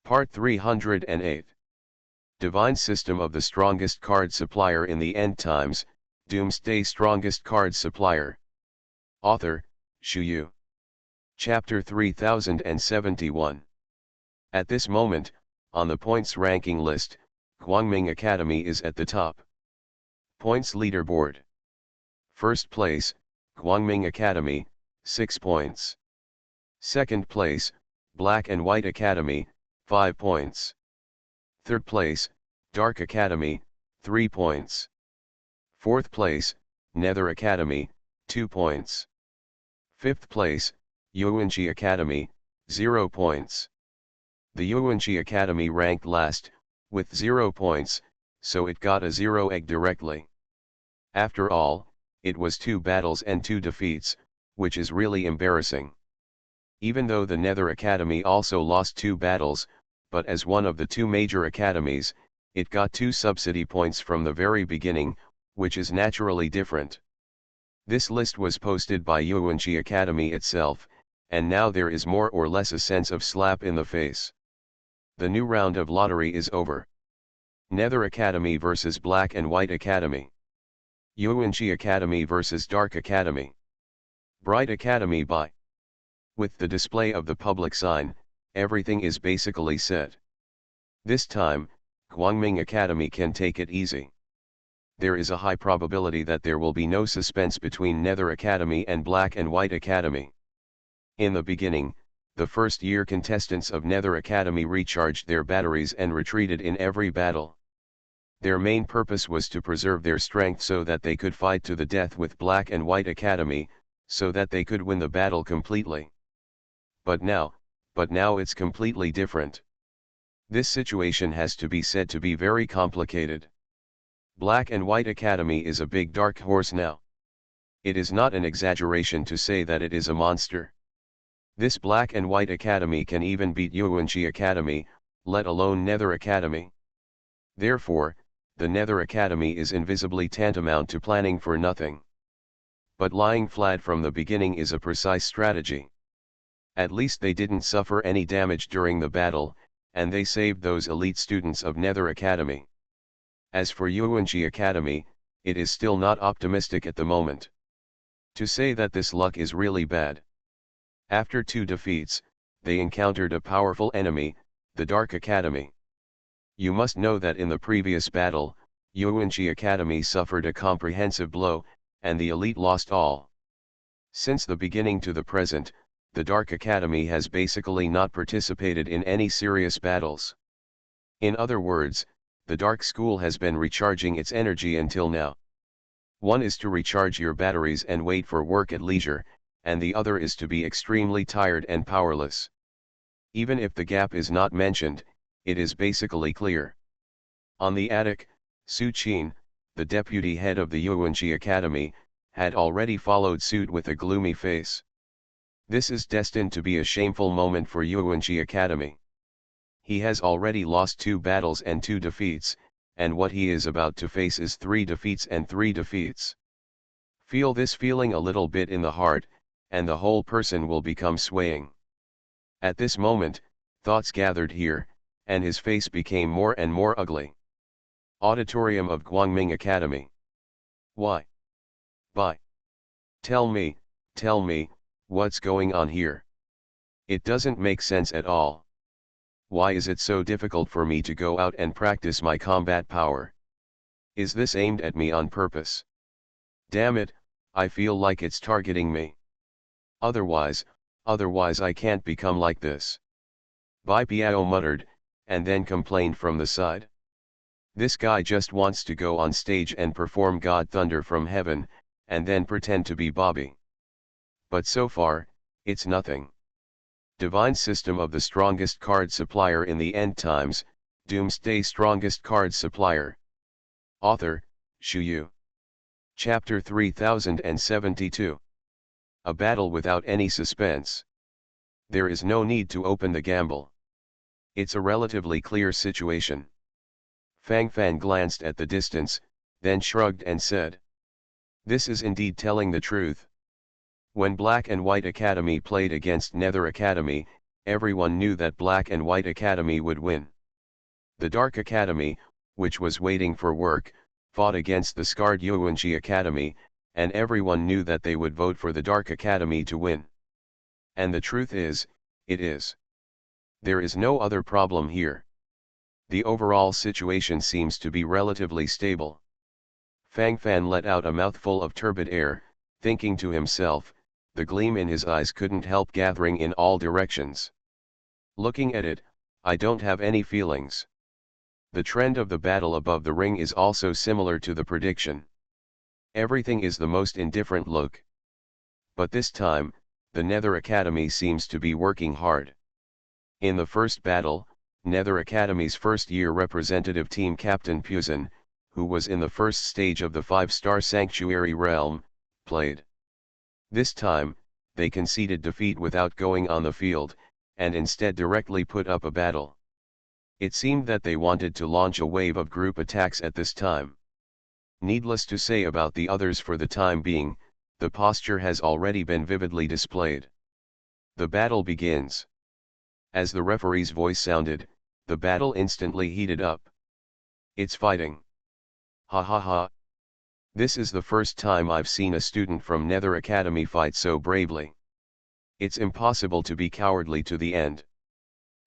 Part 308. Divine System of the Strongest Card Supplier in the End Times, Doomsday Strongest Card Supplier. Author, Shu Yu. Chapter 3071. At this moment, on the points ranking list, Guangming Academy is at the top. Points leaderboard. First place, Guangming Academy, 6 points. Second place, Black and White Academy, 5 points. Third place, Dark Academy, 3 points. Fourth place, Nether Academy, 2 points. Fifth place, Yuanji Academy, 0 points. The Yuanji Academy ranked last, with 0 points, so it got a 0 egg directly. After all, it was 2 battles and 2 defeats, which is really embarrassing. Even though the Nether Academy also lost 2 battles, but as one of the 2 major academies, it got 2 subsidy points from the very beginning, which is naturally different. This list was posted by Yuanji Academy itself, and now there is more or less a sense of slap in the face. The new round of lottery is over. Nether Academy versus Black and White Academy. Yuanji Academy versus Dark Academy. Bright Academy by. With the display of the public sign, everything is basically set. This time, Guangming Academy can take it easy. There is a high probability that there will be no suspense between Nether Academy and Black and White Academy. In the beginning, the first-year contestants of Nether Academy recharged their batteries and retreated in every battle. Their main purpose was to preserve their strength so that they could fight to the death with Black and White Academy, so that they could win the battle completely. But now it's completely different. This situation has to be said to be very complicated. Black and White Academy is a big dark horse now. It is not an exaggeration to say that it is a monster. This Black and White Academy can even beat Yuanji Academy, let alone Nether Academy. Therefore, the Nether Academy is invisibly tantamount to planning for nothing. But lying flat from the beginning is a precise strategy. At least they didn't suffer any damage during the battle, and they saved those elite students of Nether Academy. As for Yuanji Academy, it is still not optimistic at the moment. To say that this luck is really bad. After 2 defeats, they encountered a powerful enemy, the Dark Academy. You must know that in the previous battle, Yuanji Academy suffered a comprehensive blow, and the elite lost all. Since the beginning to the present, the Dark Academy has basically not participated in any serious battles. In other words, the Dark School has been recharging its energy until now. One is to recharge your batteries and wait for work at leisure, and the other is to be extremely tired and powerless. Even if the gap is not mentioned, it is basically clear. On the attic, Su Qin, the deputy head of the Yuanji Academy, had already followed suit with a gloomy face. This is destined to be a shameful moment for Yuanji Academy. He has already lost 2 battles and 2 defeats, and what he is about to face is 3 defeats and 3 defeats. Feel this feeling a little bit in the heart, and the whole person will become swaying. At this moment, thoughts gathered here, and his face became more and more ugly. Auditorium of Guangming Academy. Why? Bye. Tell me, what's going on here? It doesn't make sense at all. Why is it so difficult for me to go out and practice my combat power? Is this aimed at me on purpose? Damn it, I feel like it's targeting me. Otherwise I can't become like this. Bai Piao muttered, and then complained from the side. This guy just wants to go on stage and perform God Thunder from Heaven, and then pretend to be Bobby. But so far, it's nothing. Divine System of the Strongest Card Supplier in the End Times, Doomsday Strongest Card Supplier. Author, Shu Yu. Chapter 3072. A battle without any suspense. There is no need to open the gamble. It's a relatively clear situation. Fang Fan glanced at the distance, then shrugged and said, "This is indeed telling the truth. When Black and White Academy played against Nether Academy, everyone knew that Black and White Academy would win. The Dark Academy, which was waiting for work, fought against the scarred Yuanji Academy, and everyone knew that they would vote for the Dark Academy to win. And the truth is, it is. There is no other problem here. The overall situation seems to be relatively stable. Fang Fan let out a mouthful of turbid air, thinking to himself, the gleam in his eyes couldn't help gathering in all directions. Looking at it, I don't have any feelings. The trend of the battle above the ring is also similar to the prediction. Everything is the most indifferent look. But this time, the Nether Academy seems to be working hard. In the first battle, Nether Academy's first-year representative team captain Puzin, who was in the first stage of the 5-star Sanctuary Realm, played. This time, they conceded defeat without going on the field, and instead directly put up a battle. It seemed that they wanted to launch a wave of group attacks at this time. Needless to say about the others for the time being, the posture has already been vividly displayed. The battle begins. As the referee's voice sounded, the battle instantly heated up. It's fighting. Ha ha ha. This is the first time I've seen a student from Nether Academy fight so bravely. It's impossible to be cowardly to the end.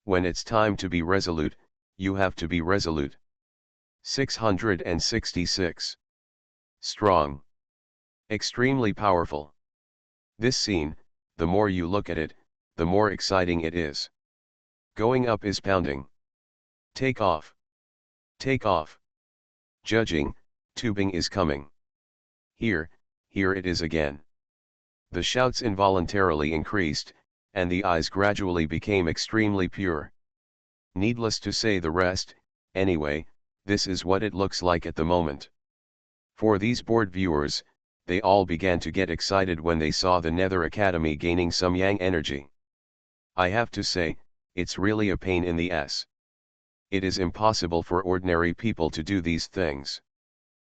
When it's time to be resolute, you have to be resolute. 666. Strong. Extremely powerful. This scene, the more you look at it, the more exciting it is. Going up is pounding. Take off. Take off. Judging, tubing is coming. Here it is again. The shouts involuntarily increased, and the eyes gradually became extremely pure. Needless to say the rest, anyway, this is what it looks like at the moment. For these bored viewers, they all began to get excited when they saw the Nether Academy gaining some yang energy. I have to say, it's really a pain in the ass. It is impossible for ordinary people to do these things.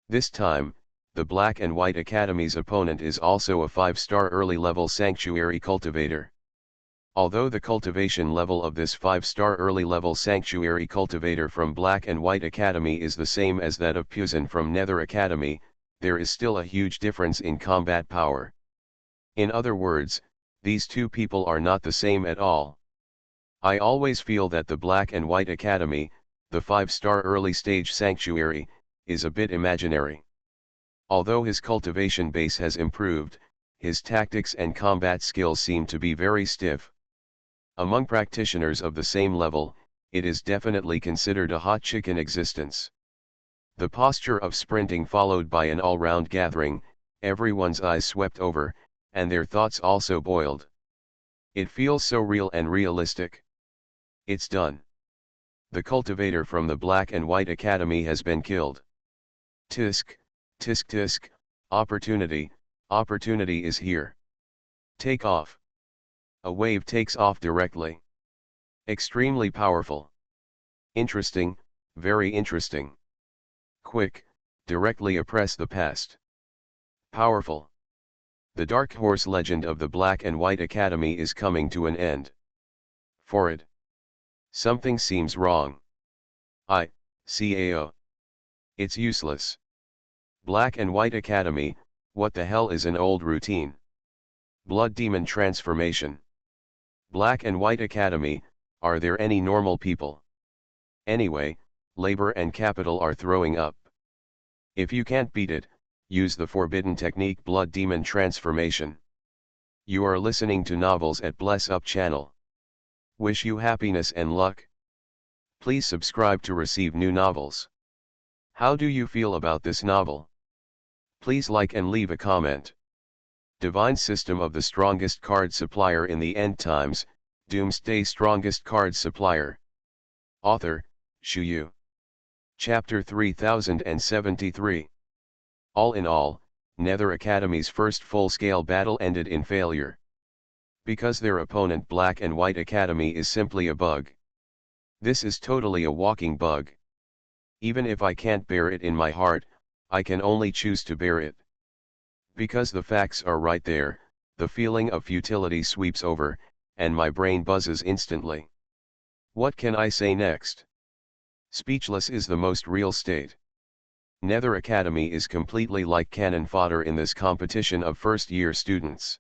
This time, the Black and White Academy's opponent is also a 5-star early-level Sanctuary Cultivator. Although the cultivation level of this 5-star early-level Sanctuary Cultivator from Black and White Academy is the same as that of Puzin from Nether Academy, there is still a huge difference in combat power. In other words, these two people are not the same at all. I always feel that the Black and White Academy, the 5-star early-stage Sanctuary, is a bit imaginary. Although his cultivation base has improved, his tactics and combat skills seem to be very stiff. Among practitioners of the same level, it is definitely considered a hot chicken existence. The posture of sprinting followed by an all-round gathering, everyone's eyes swept over, and their thoughts also boiled. It feels so real and realistic. It's done. The cultivator from the Black and White Academy has been killed. Tisk, tisk tisk, opportunity, opportunity is here. Take off. A wave takes off directly. Extremely powerful. Interesting, very interesting. Quick, directly oppress the past. Powerful. The Dark Horse legend of the Black and White Academy is coming to an end. For it. Something seems wrong. CAO. It's useless. Black and White Academy, what the hell is an old routine? Blood Demon transformation. Black and White Academy, are there any normal people? Anyway, labor and capital are throwing up. If you can't beat it, use the forbidden technique Blood Demon transformation. You are listening to Novels at Bless Up channel. Wish you happiness and luck. Please subscribe to receive new novels. How do you feel about this novel? Please like and leave a comment. Divine System of the Strongest Card Supplier in the End Times, Doomsday Strongest Card Supplier. Author, Shu Yu. Chapter 3073. All in all, Nether Academy's first full-scale battle ended in failure. Because their opponent Black and White Academy is simply a bug. This is totally a walking bug. Even if I can't bear it in my heart, I can only choose to bear it. Because the facts are right there, the feeling of futility sweeps over, and my brain buzzes instantly. What can I say next? Speechless is the most real state. Nether Academy is completely like cannon fodder in this competition of first-year students.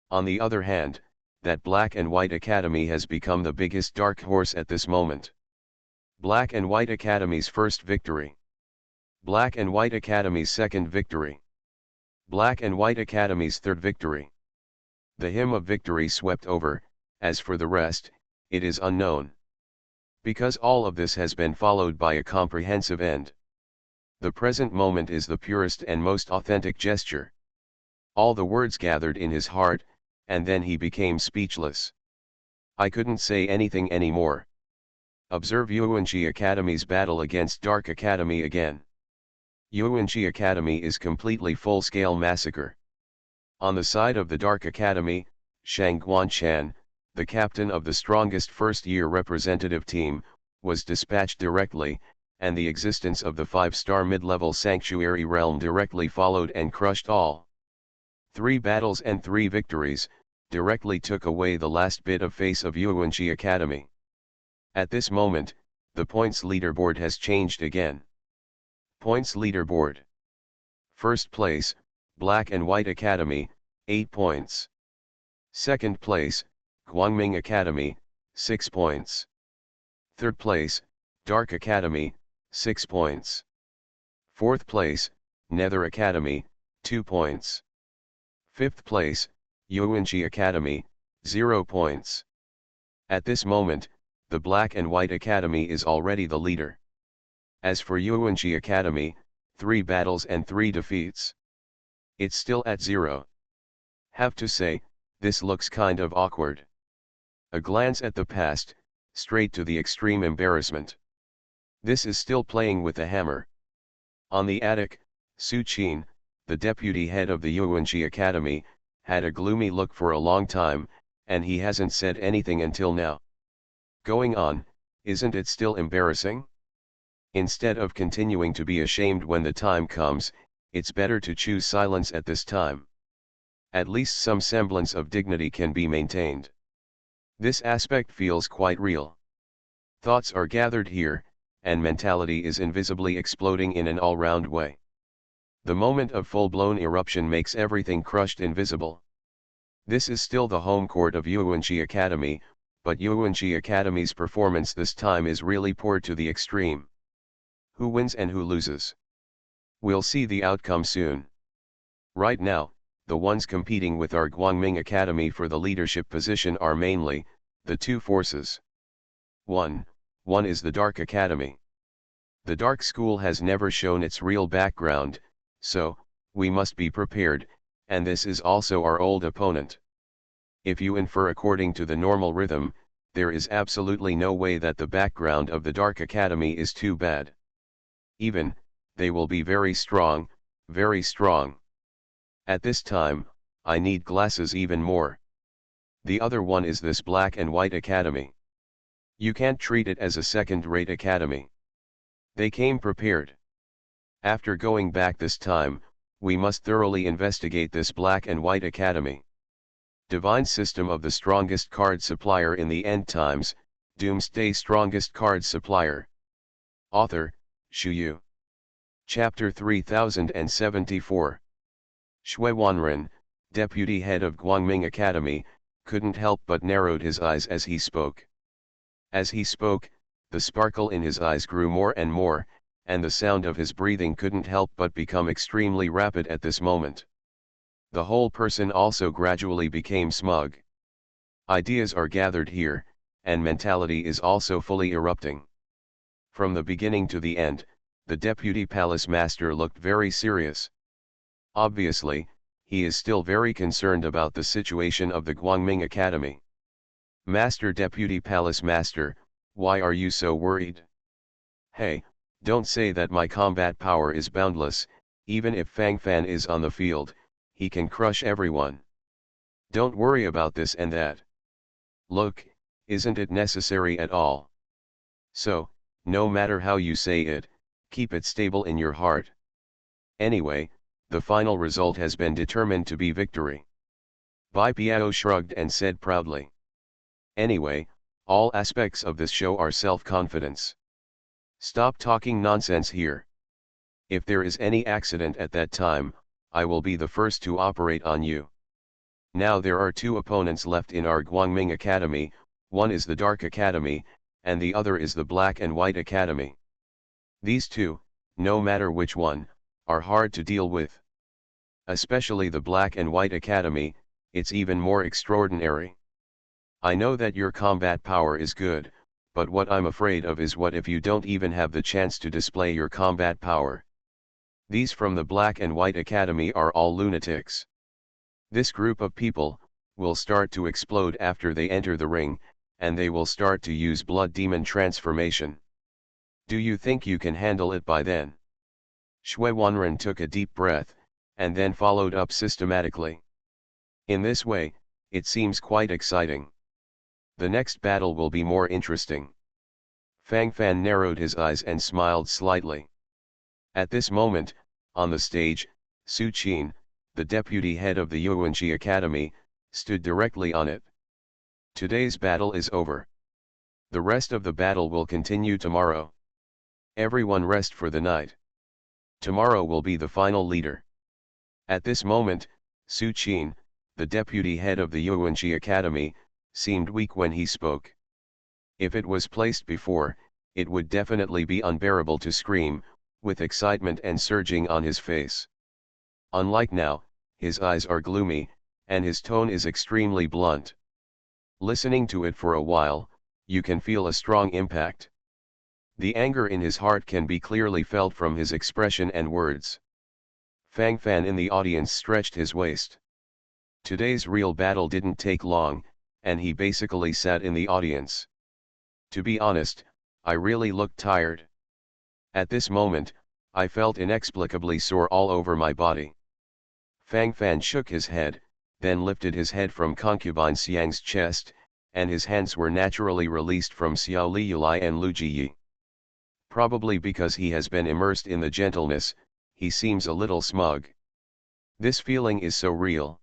On the other hand, that Black and White Academy has become the biggest dark horse at this moment. Black and White Academy's first victory. Black and White Academy's second victory. Black and White Academy's third victory. The hymn of victory swept over. As for the rest, it is unknown. Because all of this has been followed by a comprehensive end. The present moment is the purest and most authentic gesture. All the words gathered in his heart, and then he became speechless. I couldn't say anything anymore. Observe Yuanqi Academy's battle against Dark Academy again. Yuanqi Academy is completely full-scale massacre. On the side of the Dark Academy, Shang Guanshan, the captain of the strongest first-year representative team, was dispatched directly, and the existence of the 5-star mid-level sanctuary realm directly followed and crushed all. 3 battles and 3 victories, directly took away the last bit of face of Yuanqi Academy. At this moment, the points leaderboard has changed again. Points leaderboard. First place, Black and White Academy, 8 points. Second place, Guangming Academy, 6 points. Third place, Dark Academy, 6 points. Fourth place, Nether Academy, 2 points. Fifth place, Yuanqi Academy, 0 points. At this moment, the Black and White Academy is already the leader. As for Yuanqi Academy, 3 battles and 3 defeats. It's still at 0. Have to say, this looks kind of awkward. A glance at the past, straight to the extreme embarrassment. This is still playing with the hammer. On the attic, Su Qin, the deputy head of the Yuanqi Academy, had a gloomy look for a long time, and he hasn't said anything until now. Going on, isn't it still embarrassing? Instead of continuing to be ashamed when the time comes, it's better to choose silence at this time. At least some semblance of dignity can be maintained. This aspect feels quite real. Thoughts are gathered here, and mentality is invisibly exploding in an all-round way. The moment of full-blown eruption makes everything crushed invisible. This is still the home court of Yuanqi Academy, but Yuanqi Academy's performance this time is really poor to the extreme. Who wins and who loses? We'll see the outcome soon. Right now, the ones competing with our Guangming Academy for the leadership position are mainly, the 2 forces. One is the Dark Academy. The Dark School has never shown its real background, so, we must be prepared, and this is also our old opponent. If you infer according to the normal rhythm, there is absolutely no way that the background of the Dark Academy is too bad. Even, they will be very strong, very strong. At this time, I need glasses even more. The other one is this Black and White Academy. You can't treat it as a second-rate academy. They came prepared. After going back this time, we must thoroughly investigate this Black and White Academy. Divine System of the Strongest Card Supplier in the End Times, Doomsday Strongest Card Supplier. Author, Shu Yu. Chapter 3074. Shui Wanren, deputy head of Guangming Academy, couldn't help but narrowed his eyes as he spoke. As he spoke, the sparkle in his eyes grew more and more, and the sound of his breathing couldn't help but become extremely rapid at this moment. The whole person also gradually became smug. Ideas are gathered here, and mentality is also fully erupting. From the beginning to the end, the deputy palace master looked very serious. Obviously, he is still very concerned about the situation of the Guangming Academy. Master Deputy Palace Master, why are you so worried? Hey, don't say that my combat power is boundless. Even if Fang Fan is on the field, he can crush everyone. Don't worry about this and that. Look, isn't it necessary at all? So, no matter how you say it, keep it stable in your heart. Anyway, the final result has been determined to be victory. Bai Piao shrugged and said proudly. Anyway, all aspects of this show are self-confidence. Stop talking nonsense here. If there is any accident at that time, I will be the first to operate on you. Now there are two opponents left in our Guangming Academy, one is the Dark Academy, and the other is the Black and White Academy. These two, no matter which one, are hard to deal with. Especially the Black and White Academy, it's even more extraordinary. I know that your combat power is good, but what I'm afraid of is what if you don't even have the chance to display your combat power. These from the Black and White Academy are all lunatics. This group of people will start to explode after they enter the ring, and they will start to use blood demon transformation. Do you think you can handle it by then? Shui Wanren took a deep breath, and then followed up systematically. In this way, it seems quite exciting. The next battle will be more interesting. Fang Fan narrowed his eyes and smiled slightly. At this moment, on the stage, Su Qin, the deputy head of the Yuanji Academy, stood directly on it. Today's battle is over. The rest of the battle will continue tomorrow. Everyone rest for the night. Tomorrow will be the final leader. At this moment, Su Qin, the deputy head of the Yuanji Academy, seemed weak when he spoke. If it was placed before, it would definitely be unbearable to scream, with excitement and surging on his face. Unlike now, his eyes are gloomy, and his tone is extremely blunt. Listening to it for a while, you can feel a strong impact. The anger in his heart can be clearly felt from his expression and words. Fang Fan in the audience stretched his waist. Today's real battle didn't take long, and he basically sat in the audience. To be honest, I really looked tired. At this moment, I felt inexplicably sore all over my body. Fang Fan shook his head, then lifted his head from concubine Xiang's chest, and his hands were naturally released from Xiao Liyulai and Lu Jiyi. Probably because he has been immersed in the gentleness, he seems a little smug. This feeling is so real.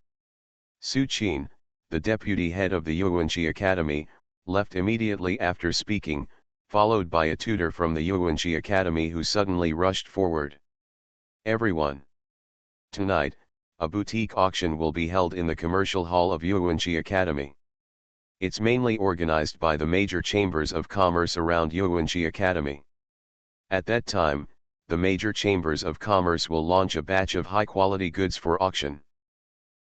Su Qin, the deputy head of the Yuanji Academy, left immediately after speaking, followed by a tutor from the Yuanji Academy who suddenly rushed forward. Everyone! Tonight, a boutique auction will be held in the commercial hall of Yuanji Academy. It's mainly organized by the major chambers of commerce around Yuanji Academy. At that time, the major chambers of commerce will launch a batch of high-quality goods for auction.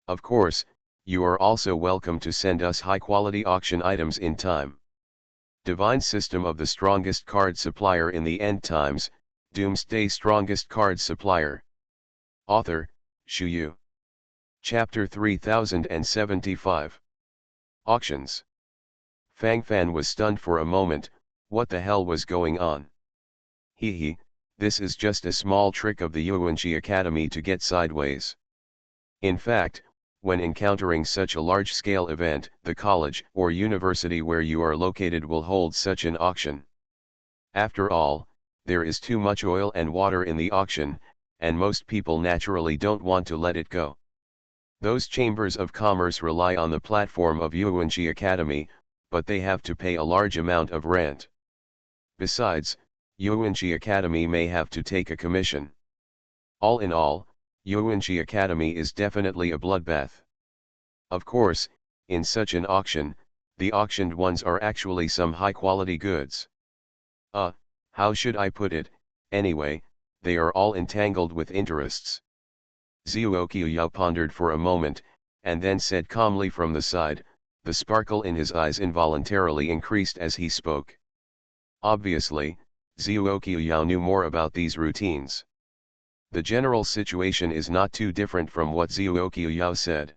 Of course, you are also welcome to send us high-quality auction items in time. Divine System of the Strongest Card Supplier in the End Times, Doomsday Strongest Card Supplier. Author, Shu Yu. Chapter 3075. Auctions. Fang Fan was stunned for a moment. What the hell was going on? This is just a small trick of the Yuanji Academy to get sideways. In fact, when encountering such a large-scale event, the college or university where you are located will hold such an auction. After all, there is too much oil and water in the auction, and most people naturally don't want to let it go. Those chambers of commerce rely on the platform of Yuanji Academy, but they have to pay a large amount of rent. Besides, Yuanji Academy may have to take a commission. All in all, Yuanji Academy is definitely a bloodbath. Of course, in such an auction, the auctioned ones are actually some high-quality goods. How should I put it, anyway, they are all entangled with interests. Zhuoqiuyao pondered for a moment, and then said calmly from the side, the sparkle in his eyes involuntarily increased as he spoke. Obviously, Zhuoqiuyao knew more about these routines. The general situation is not too different from what Zhuoqiuyao said.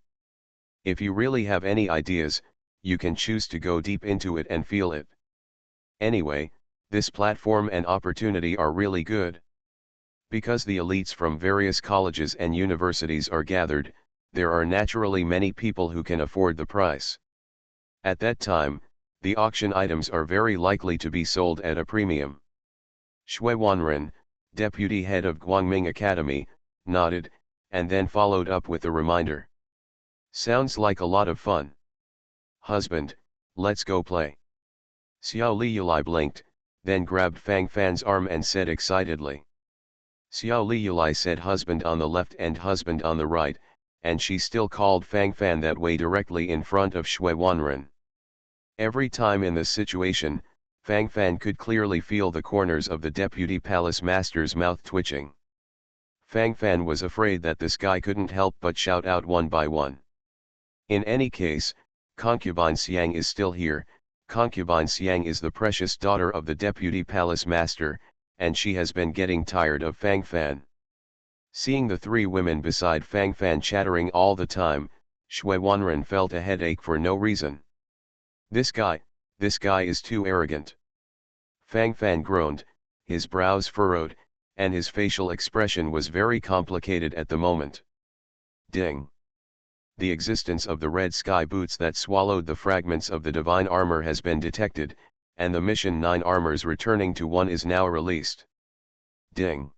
If you really have any ideas, you can choose to go deep into it and feel it. Anyway, this platform and opportunity are really good. Because the elites from various colleges and universities are gathered, there are naturally many people who can afford the price. At that time, the auction items are very likely to be sold at a premium. Shui Wanren, deputy head of Guangming Academy, nodded, and then followed up with a reminder. Sounds like a lot of fun. Husband, let's go play. Xiao Liyulai blinked, then grabbed Fang Fan's arm and said excitedly. Xiao Liyulai said husband on the left and husband on the right, and she still called Fang Fan that way directly in front of Shui Wanren. Every time in this situation, Fang Fan could clearly feel the corners of the deputy palace master's mouth twitching. Fang Fan was afraid that this guy couldn't help but shout out one by one. In any case, concubine Xiang is still here. Concubine Xiang is the precious daughter of the deputy palace master, and she has been getting tired of Fang Fan. Seeing the three women beside Fang Fan chattering all the time, Shui Wanren felt a headache for no reason. This guy is too arrogant. Fang Fan groaned, his brows furrowed, and his facial expression was very complicated at the moment. Ding! The existence of the red sky boots that swallowed the fragments of the divine armor has been detected, and the mission 9 armors returning to 1 is now released. Ding!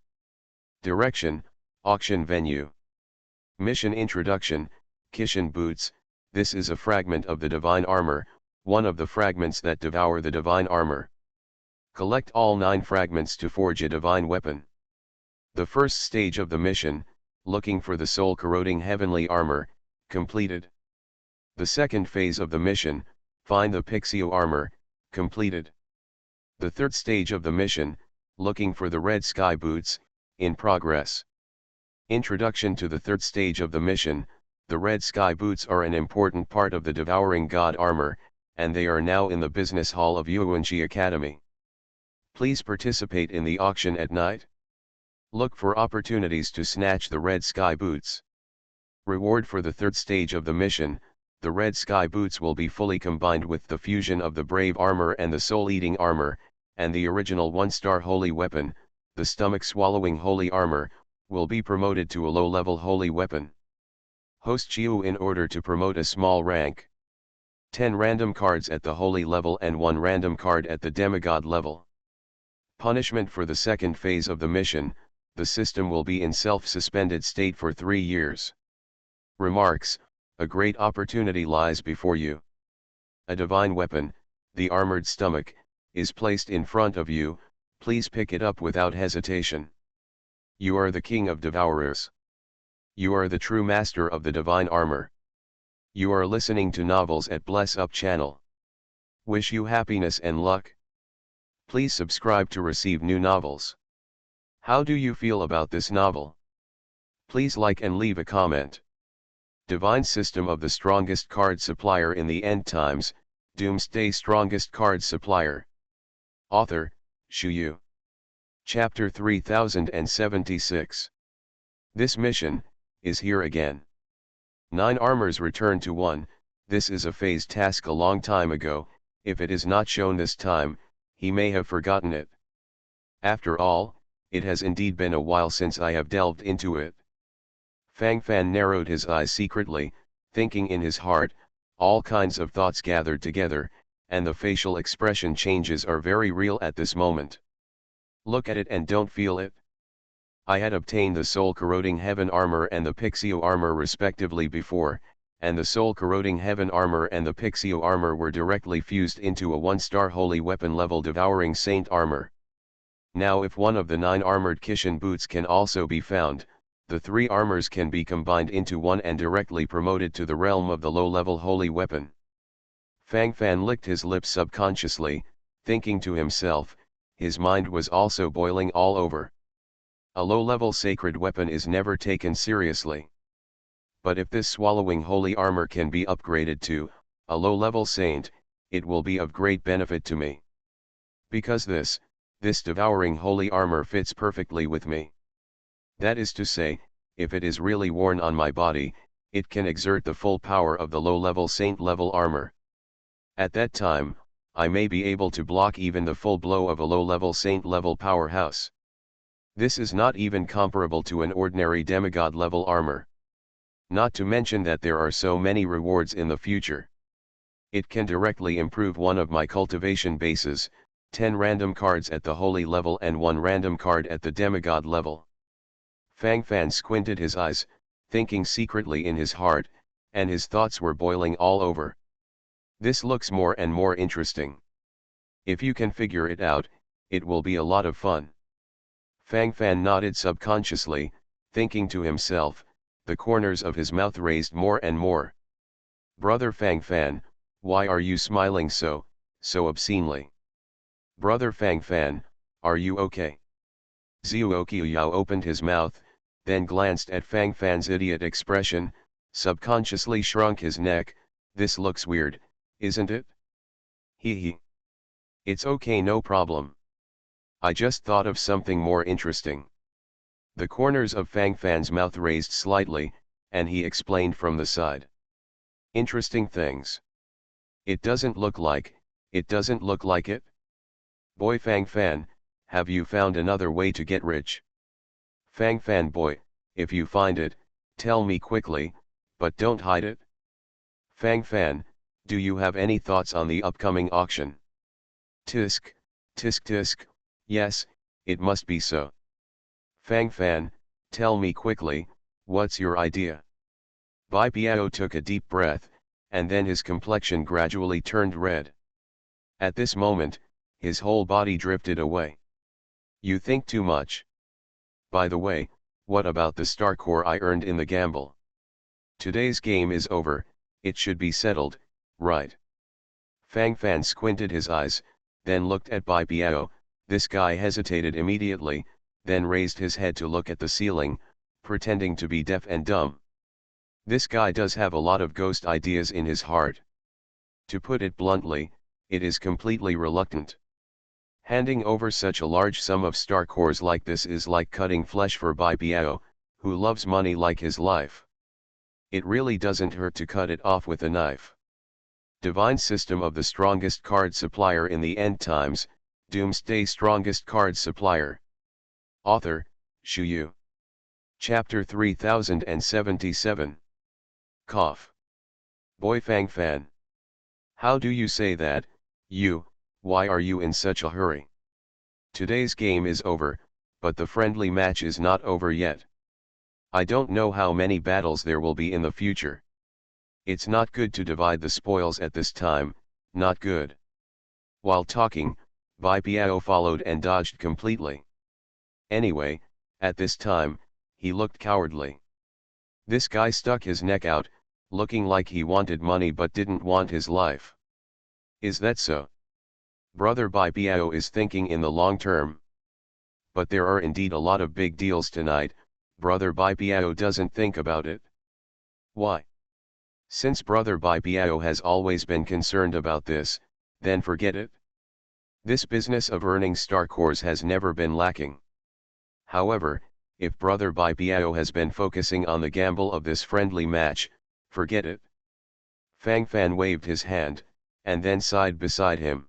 Direction, auction venue. Mission introduction, Kishin boots. This is a fragment of the divine armor, one of the fragments that devour the divine armor. Collect all 9 fragments to forge a divine weapon. The first stage of the mission, looking for the soul-corroding heavenly armor, completed. The second phase of the mission, find the Pixio armor, completed. The third stage of the mission, looking for the red sky boots, in progress. Introduction to the third stage of the mission. The red sky boots are an important part of the devouring god armor, and they are now in the business hall of Yuanji Academy. Please participate in the auction at night. Look for opportunities to snatch the red sky boots. Reward for the third stage of the mission. The red sky boots will be fully combined with the fusion of the brave armor and the soul-eating armor, and the original 1-star holy weapon, the stomach-swallowing holy armor, will be promoted to a low-level holy weapon. Host Chiu in order to promote a small rank. 10 random cards at the holy level and 1 random card at the demigod level. Punishment for the second phase of the mission. The system will be in self-suspended state for 3 years. Remarks: a great opportunity lies before you. A divine weapon, the armored stomach, is placed in front of you. Please pick it up without hesitation. You are the king of devourers. You are the true master of the divine armor. You are listening to novels at Bless Up channel. Wish you happiness and luck. Please subscribe to receive new novels. How do you feel about this novel? Please like and leave a comment. Divine System of the Strongest Card Supplier in the End Times, Doomsday Strongest Card Supplier. Author, Shu Yu. Chapter 3076. This mission, is here again. 9 armors return to 1, this is a phased task a long time ago. If it is not shown this time, he may have forgotten it. After all, it has indeed been a while since I have delved into it. Fang Fan narrowed his eyes secretly, thinking in his heart, all kinds of thoughts gathered together, and the facial expression changes are very real at this moment. Look at it and don't feel it. I had obtained the soul-corroding heaven armor and the Pixio armor respectively before, and the soul-corroding heaven armor and the Pixio armor were directly fused into a 1-star holy weapon level devouring saint armor. Now if one of the 9 armored Kishin boots can also be found, the 3 armors can be combined into 1 and directly promoted to the realm of the low-level holy weapon. Fang Fan licked his lips subconsciously, thinking to himself, his mind was also boiling all over. A low-level sacred weapon is never taken seriously. But if this swallowing holy armor can be upgraded to a low-level saint, it will be of great benefit to me. Because this devouring holy armor fits perfectly with me. That is to say, if it is really worn on my body, it can exert the full power of the low-level saint-level armor. At that time, I may be able to block even the full blow of a low-level saint-level powerhouse. This is not even comparable to an ordinary demigod-level armor. Not to mention that there are so many rewards in the future. It can directly improve one of my cultivation bases, 10 random cards at the holy level and 1 random card at the demigod level. Fang Fan squinted his eyes, thinking secretly in his heart, and his thoughts were boiling all over. This looks more and more interesting. If you can figure it out, it will be a lot of fun. Fang Fan nodded subconsciously, thinking to himself, the corners of his mouth raised more and more. Brother Fang Fan, why are you smiling so obscenely? Brother Fang Fan, are you okay? Zhuo Yao opened his mouth, then glanced at Fang Fan's idiot expression, subconsciously shrunk his neck. This looks weird, isn't it? Hee. It's okay, no problem. I just thought of something more interesting. The corners of Fang Fan's mouth raised slightly, and he explained from the side. Interesting things. It doesn't look like it? Boy Fang Fan, have you found another way to get rich? Fang Fan boy, if you find it, tell me quickly, but don't hide it. Fang Fan, do you have any thoughts on the upcoming auction? Tisk, tisk, yes, it must be so. Fang Fan, tell me quickly, what's your idea? Bai Biao took a deep breath, and then his complexion gradually turned red. At this moment, his whole body drifted away. You think too much. By the way, what about the star core I earned in the gamble? Today's game is over, it should be settled, right? Fang Fan squinted his eyes, then looked at Bai Biao. This guy hesitated immediately, then raised his head to look at the ceiling, pretending to be deaf and dumb. This guy does have a lot of ghost ideas in his heart. To put it bluntly, it is completely reluctant. Handing over such a large sum of star cores like this is like cutting flesh for Bai Biao, who loves money like his life. It really doesn't hurt to cut it off with a knife. Divine System of the Strongest Card Supplier in the End Times, Doomsday Strongest Card Supplier. Author, Shu Yu. Chapter 3077. Cough. Boy Fang Fan. How do you say that, you? Why are you in such a hurry? Today's game is over, but the friendly match is not over yet. I don't know how many battles there will be in the future. It's not good to divide the spoils at this time, not good. While talking, Bai Biao followed and dodged completely. Anyway, at this time, he looked cowardly. This guy stuck his neck out, looking like he wanted money but didn't want his life. Is that so? Brother Bai Biao is thinking in the long term. But there are indeed a lot of big deals tonight, Brother Bai Biao doesn't think about it. Why? Since Brother Bai Biao has always been concerned about this, then forget it. This business of earning star cores has never been lacking. However, if Brother Bai Biao has been focusing on the gamble of this friendly match, forget it. Fang Fan waved his hand, and then sighed beside him.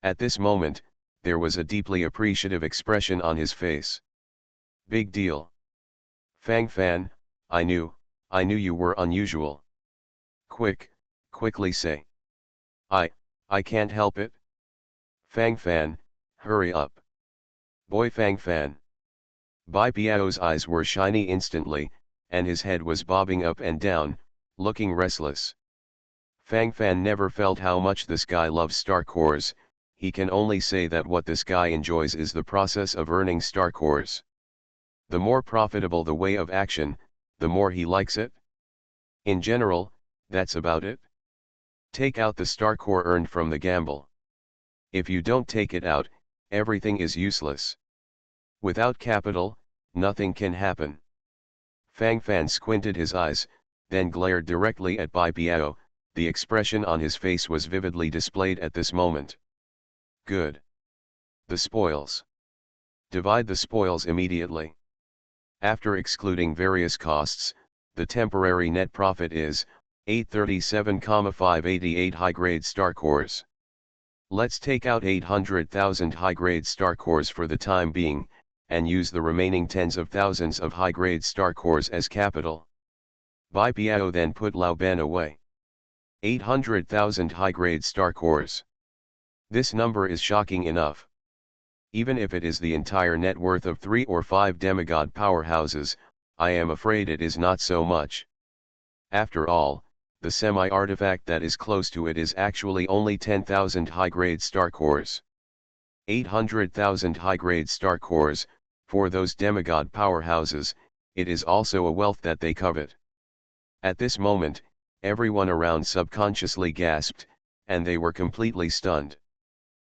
At this moment, there was a deeply appreciative expression on his face. Big deal. Fang Fan, I knew you were unusual. Quickly say. I can't help it. Fang Fan, hurry up. Boy Fang Fan. Bai Biao's eyes were shiny instantly, and his head was bobbing up and down, looking restless. Fang Fan never felt how much this guy loves star cores. He can only say that what this guy enjoys is the process of earning star cores. The more profitable the way of action, the more he likes it. In general, that's about it. Take out the star core earned from the gamble. If you don't take it out, everything is useless. Without capital, nothing can happen. Fang Fan squinted his eyes, then glared directly at Bai Biao. The expression on his face was vividly displayed at this moment. Good. The spoils. Divide the spoils immediately. After excluding various costs, the temporary net profit is 837,588 high-grade star cores. Let's take out 800,000 high-grade star cores for the time being, and use the remaining tens of thousands of high-grade star cores as capital. Bai Biao then put Lao Ben away. 800,000 high-grade star cores. This number is shocking enough. Even if it is the entire net worth of 3 or 5 demigod powerhouses, I am afraid it is not so much. After all, the semi-artifact that is close to it is actually only 10,000 high-grade star cores. 800,000 high-grade star cores, for those demigod powerhouses, it is also a wealth that they covet. At this moment, everyone around subconsciously gasped, and they were completely stunned.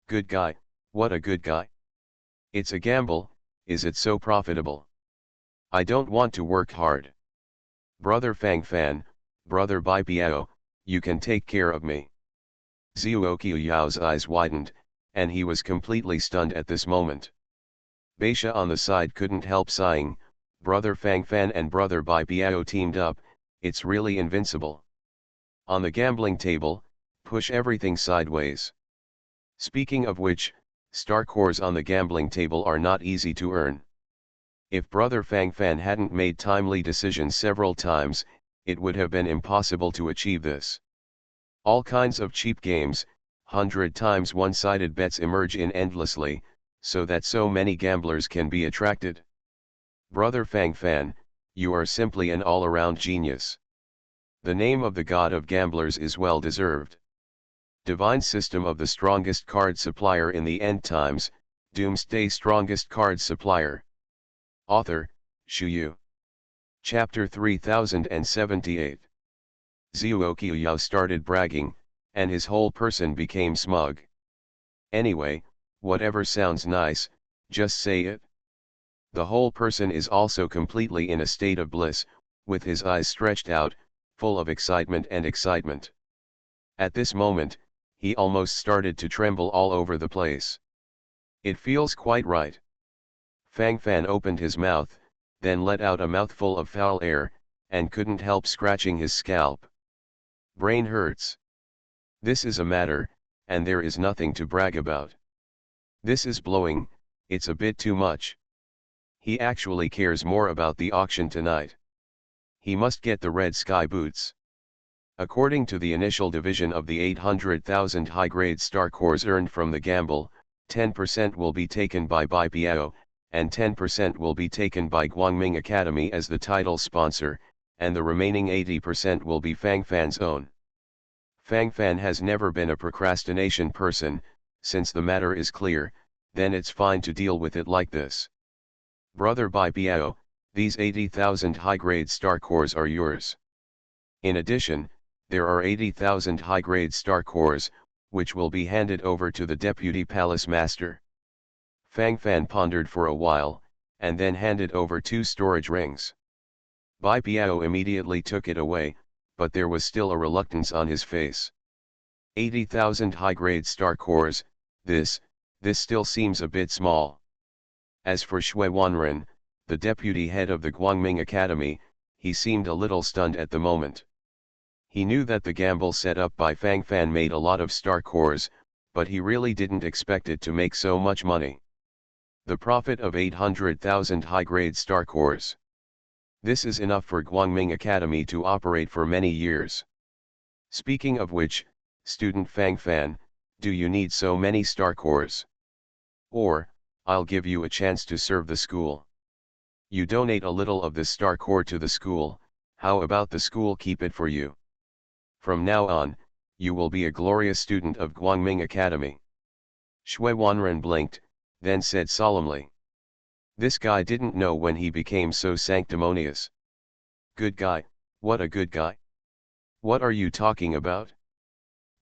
Good guy, what a good guy. It's a gamble, is it so profitable? I don't want to work hard. Brother Fang Fan, brother Bai Biao, you can take care of me. Zhuo Yao's eyes widened, and he was completely stunned at this moment. Beisha on the side couldn't help sighing, brother Fang Fan and brother Bai Biao teamed up, it's really invincible. On the gambling table, push everything sideways. Speaking of which, star cores on the gambling table are not easy to earn. If brother Fang Fan hadn't made timely decisions several times, it would have been impossible to achieve this. All kinds of cheap games, 100 times one-sided bets emerge in endlessly, so that so many gamblers can be attracted. Brother Fang Fan, you are simply an all-around genius. The name of the god of gamblers is well deserved. Divine system of the strongest card supplier in the end times, Doomsday strongest card supplier. Author, Shu Yu. Chapter 3078. Zhuo Yao started bragging, and his whole person became smug. Anyway, whatever sounds nice, just say it. The whole person is also completely in a state of bliss, with his eyes stretched out, full of excitement and excitement. At this moment, he almost started to tremble all over the place. It feels quite right. Fang Fan opened his mouth, then let out a mouthful of foul air, and couldn't help scratching his scalp. Brain hurts. This is a matter, and there is nothing to brag about. This is blowing, it's a bit too much. He actually cares more about the auction tonight. He must get the red sky boots. According to the initial division of the 800,000 high-grade star cores earned from the gamble, 10% will be taken by Bai Biao, and 10% will be taken by Guangming Academy as the title sponsor, and the remaining 80% will be Fang Fan's own. Fang Fan has never been a procrastination person, since the matter is clear, then it's fine to deal with it like this. Brother Bai Biao, these 80,000 high-grade star cores are yours. In addition, there are 80,000 high-grade star cores, which will be handed over to the Deputy Palace Master. Fang Fan pondered for a while, and then handed over 2 storage rings. Bai Biao immediately took it away, but there was still a reluctance on his face. 80,000 high-grade star cores, this still seems a bit small. As for Shui Wanren, the deputy head of the Guangming Academy, he seemed a little stunned at the moment. He knew that the gamble set up by Fang Fan made a lot of star cores, but he really didn't expect it to make so much money. The profit of 800,000 high-grade star cores. This is enough for Guangming Academy to operate for many years. Speaking of which, student Fang Fan, do you need so many star cores? Or, I'll give you a chance to serve the school. You donate a little of the star core to the school, how about the school keep it for you? From now on, you will be a glorious student of Guangming Academy. Shui Wanren blinked, then said solemnly. This guy didn't know when he became so sanctimonious. Good guy, what a good guy. What are you talking about?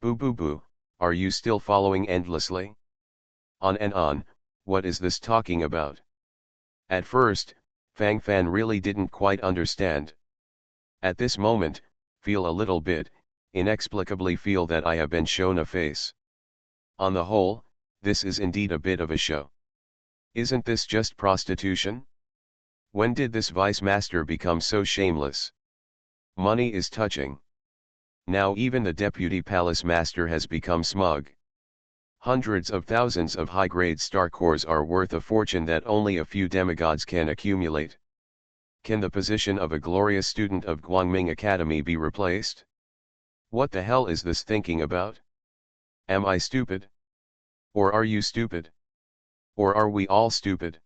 Boo boo boo, are you still following endlessly? On and on, what is this talking about? At first, Fang Fan really didn't quite understand. At this moment, feel a little bit, inexplicably feel that I have been shown a face. On the whole, this is indeed a bit of a show. Isn't this just prostitution? When did this vice master become so shameless? Money is touching. Now even the deputy palace master has become smug. Hundreds of thousands of high-grade star cores are worth a fortune that only a few demigods can accumulate. Can the position of a glorious student of Guangming Academy be replaced? What the hell is this thinking about? Am I stupid? Or are you stupid? Or are we all stupid?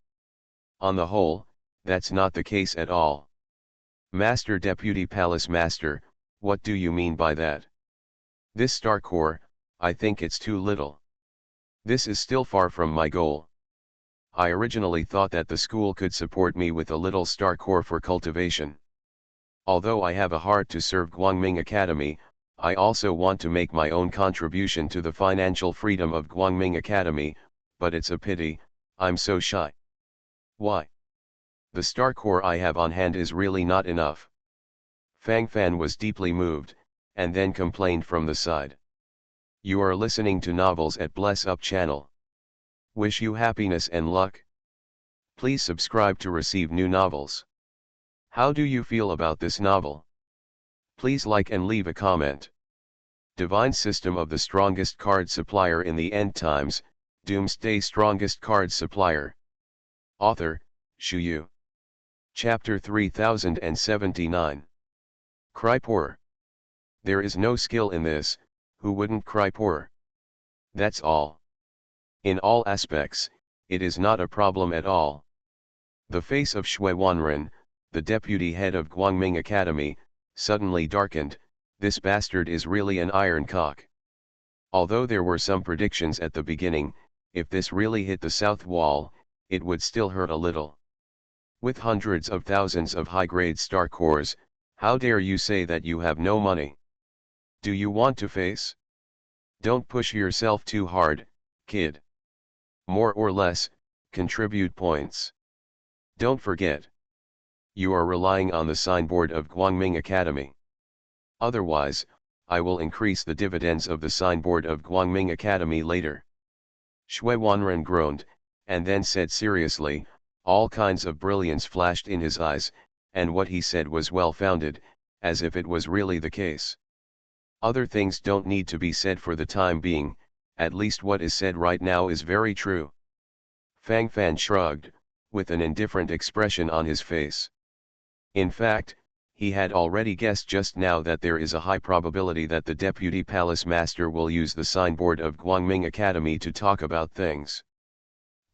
On the whole, that's not the case at all. Master Deputy Palace Master, What do you mean by that? This star core, I think it's too little. This is still far from my goal. I originally thought that the school could support me with a little star core for cultivation. Although I have a heart to serve Guangming Academy, I also want to make my own contribution to the financial freedom of Guangming Academy, but it's a pity, I'm so shy. Why? The star core I have on hand is really not enough. Fang Fan was deeply moved, and then complained from the side. You are listening to Novels at Bless Up channel. Wish you happiness and luck. Please subscribe to receive new novels. How do you feel about this novel? Please like and leave a comment. Divine System of the Strongest Card Supplier in the End Times, Doomsday Strongest Card Supplier. Author, Shu Yu. Chapter 3079. Cry poor. There is no skill in this, who wouldn't cry poor? That's all. In all aspects, it is not a problem at all. The face of Shui Wanren, the deputy head of Guangming Academy, suddenly darkened. This bastard is really an iron cock. Although there were some predictions at the beginning, if this really hit the south wall, it would still hurt a little. With hundreds of thousands of high-grade star cores, how dare you say that you have no money? Do you want to face? Don't push yourself too hard, kid. More or less, contribute points. Don't forget. You are relying on the signboard of Guangming Academy. Otherwise, I will increase the dividends of the signboard of Guangming Academy later. Shui Wanren groaned, and then said seriously, all kinds of brilliance flashed in his eyes, and what he said was well-founded, as if it was really the case. Other things don't need to be said for the time being, at least what is said right now is very true. Fang Fan shrugged, with an indifferent expression on his face. In fact, he had already guessed just now that there is a high probability that the Deputy Palace Master will use the signboard of Guangming Academy to talk about things.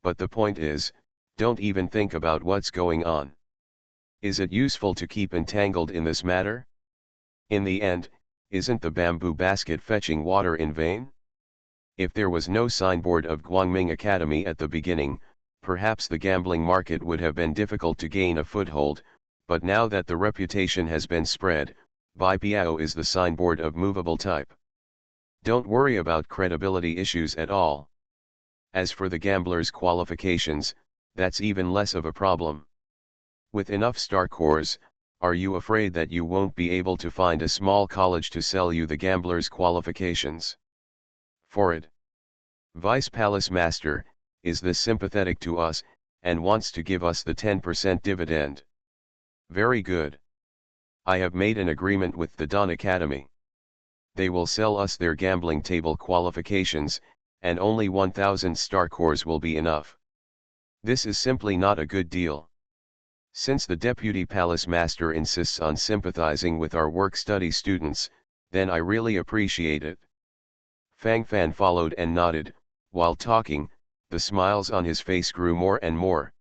But the point is, don't even think about what's going on. Is it useful to keep entangled in this matter? In the end, isn't the bamboo basket fetching water in vain? If there was no signboard of Guangming Academy at the beginning, perhaps the gambling market would have been difficult to gain a foothold, but now that the reputation has been spread, Bai Piao is the signboard of movable type. Don't worry about credibility issues at all. As for the gambler's qualifications, that's even less of a problem. With enough star cores, are you afraid that you won't be able to find a small college to sell you the gambler's qualifications? Forward. Vice Palace Master, is this sympathetic to us, and wants to give us the 10% dividend? Very good. I have made an agreement with the Dawn Academy. They will sell us their gambling table qualifications, and only 1,000 star cores will be enough. This is simply not a good deal. Since the Deputy Palace Master insists on sympathizing with our work-study students, then I really appreciate it. Fang Fan followed and nodded. While talking, the smiles on his face grew more and more.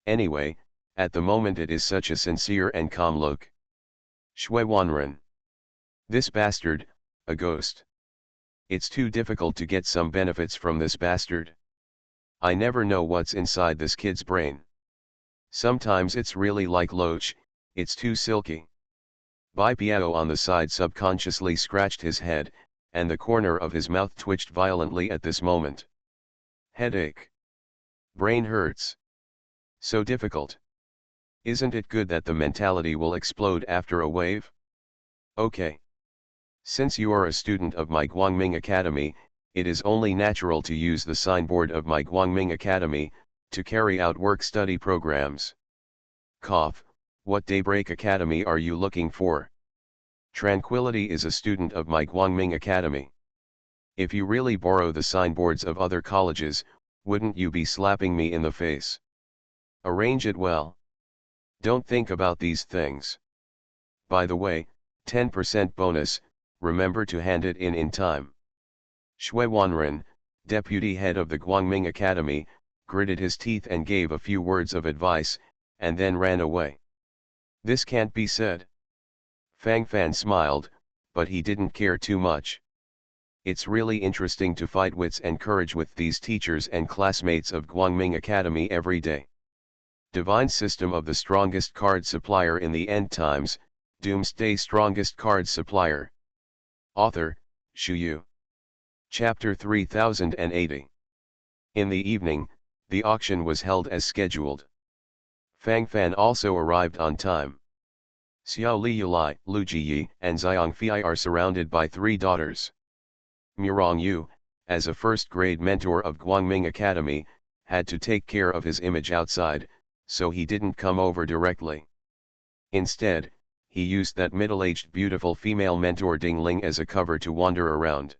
Anyway, at the moment it is such a sincere and calm look. Shui Wanren. This bastard, a ghost. It's too difficult to get some benefits from this bastard. I never know what's inside this kid's brain. Sometimes it's really like loach, it's too silky. Bai Piao on the side subconsciously scratched his head, and the corner of his mouth twitched violently at this moment. Headache. Brain hurts. So difficult. Isn't it good that the mentality will explode after a wave? Okay. Since you are a student of my Guangming Academy, it is only natural to use the signboard of my Guangming Academy, to carry out work-study programs. Cough, what Daybreak Academy are you looking for? Tranquility is a student of my Guangming Academy. If you really borrow the signboards of other colleges, wouldn't you be slapping me in the face? Arrange it well. Don't think about these things. By the way, 10% bonus, remember to hand it in time. Shui Wanren, deputy head of the Guangming Academy, gritted his teeth and gave a few words of advice, and then ran away. This can't be said. Fang Fan smiled, but he didn't care too much. It's really interesting to fight wits and courage with these teachers and classmates of Guangming Academy every day. Divine System of the Strongest Card Supplier in the End Times, Doomsday Strongest Card Supplier. Author, Xu Yu. Chapter 3080. In the evening, the auction was held as scheduled. Fang Fan also arrived on time. Xiao Liyulai, Lu Jiyi, and Xiang Fei are surrounded by 3 daughters. Murong Yu, as a first-grade mentor of Guangming Academy, had to take care of his image outside, so he didn't come over directly. Instead, he used that middle-aged beautiful female mentor Ding Ling as a cover to wander around.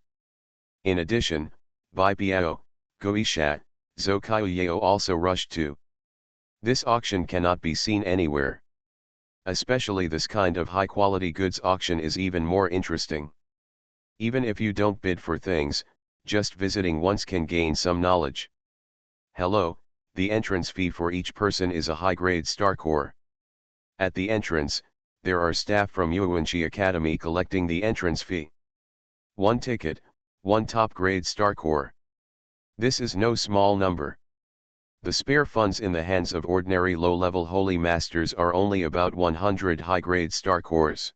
In addition, Bai Biao, Goishat, Zhou Kaiyao also rushed too. This auction cannot be seen anywhere. Especially this kind of high-quality goods auction is even more interesting. Even if you don't bid for things, just visiting once can gain some knowledge. Hello, the entrance fee for each person is a high-grade star core. At the entrance, there are staff from Yuanqi Academy collecting the entrance fee. 1 ticket, 1 top-grade star core. This is no small number. The spare funds in the hands of ordinary low-level holy masters are only about 100 high-grade star cores.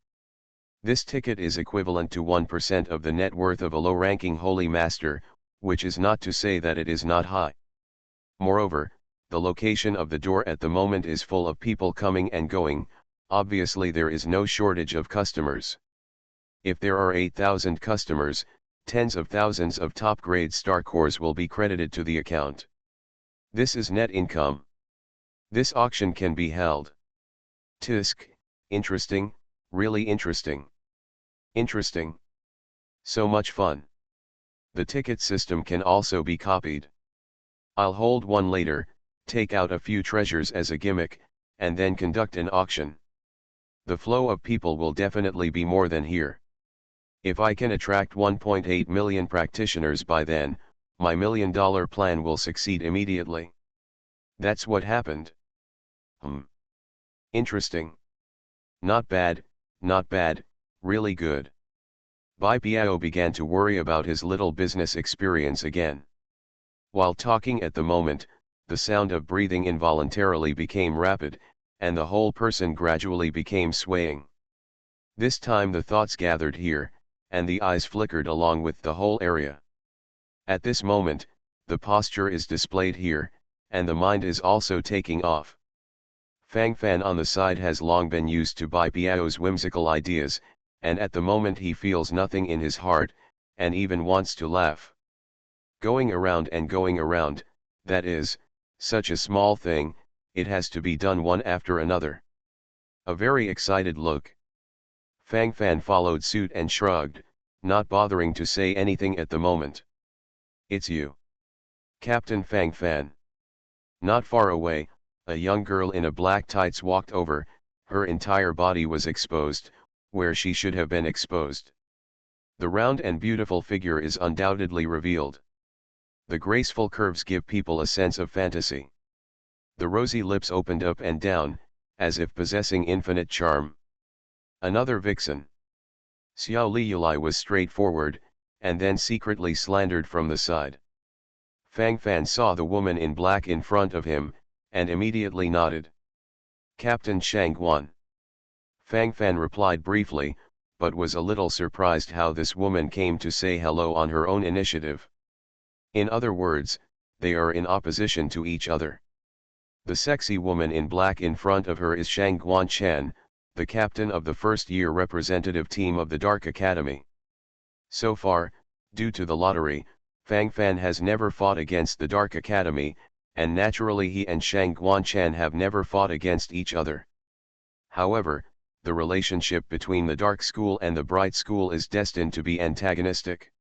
This ticket is equivalent to 1% of the net worth of a low-ranking holy master, which is not to say that it is not high. Moreover, the location of the door at the moment is full of people coming and going. Obviously there is no shortage of customers. If there are 8,000 customers, tens of thousands of top-grade star cores will be credited to the account. This is net income. This auction can be held. Tisk, interesting, really interesting. Interesting. So much fun. The ticket system can also be copied. I'll hold one later, take out a few treasures as a gimmick, and then conduct an auction. The flow of people will definitely be more than here. If I can attract 1.8 million practitioners by then, my $1 million plan will succeed immediately. That's what happened. Interesting. Not bad, really good. Bai Biao began to worry about his little business experience again. While talking at the moment, the sound of breathing involuntarily became rapid, and the whole person gradually became swaying. This time the thoughts gathered here, and the eyes flickered along with the whole area. At this moment, the posture is displayed here, and the mind is also taking off. Fang Fan on the side has long been used to Bai Biao's whimsical ideas, and at the moment he feels nothing in his heart, and even wants to laugh. Going around and going around, that is, such a small thing, it has to be done one after another. A very excited look. Fang Fan followed suit and shrugged, not bothering to say anything at the moment. It's you. Captain Fang Fan. Not far away, a young girl in a black tights walked over. Her entire body was exposed, where she should have been exposed. The round and beautiful figure is undoubtedly revealed. The graceful curves give people a sense of fantasy. The rosy lips opened up and down, as if possessing infinite charm. Another vixen. Xiao Liyulai was straightforward, and then secretly slandered from the side. Fang Fan saw the woman in black in front of him, and immediately nodded. Captain Shangguan. Fang Fan replied briefly, but was a little surprised how this woman came to say hello on her own initiative. In other words, they are in opposition to each other. The sexy woman in black in front of her is Shangguan Chen, the captain of the first-year representative team of the Dark Academy. So far, due to the lottery, Fang Fan has never fought against the Dark Academy, and naturally he and Shangguan Chen have never fought against each other. However, the relationship between the Dark School and the Bright School is destined to be antagonistic.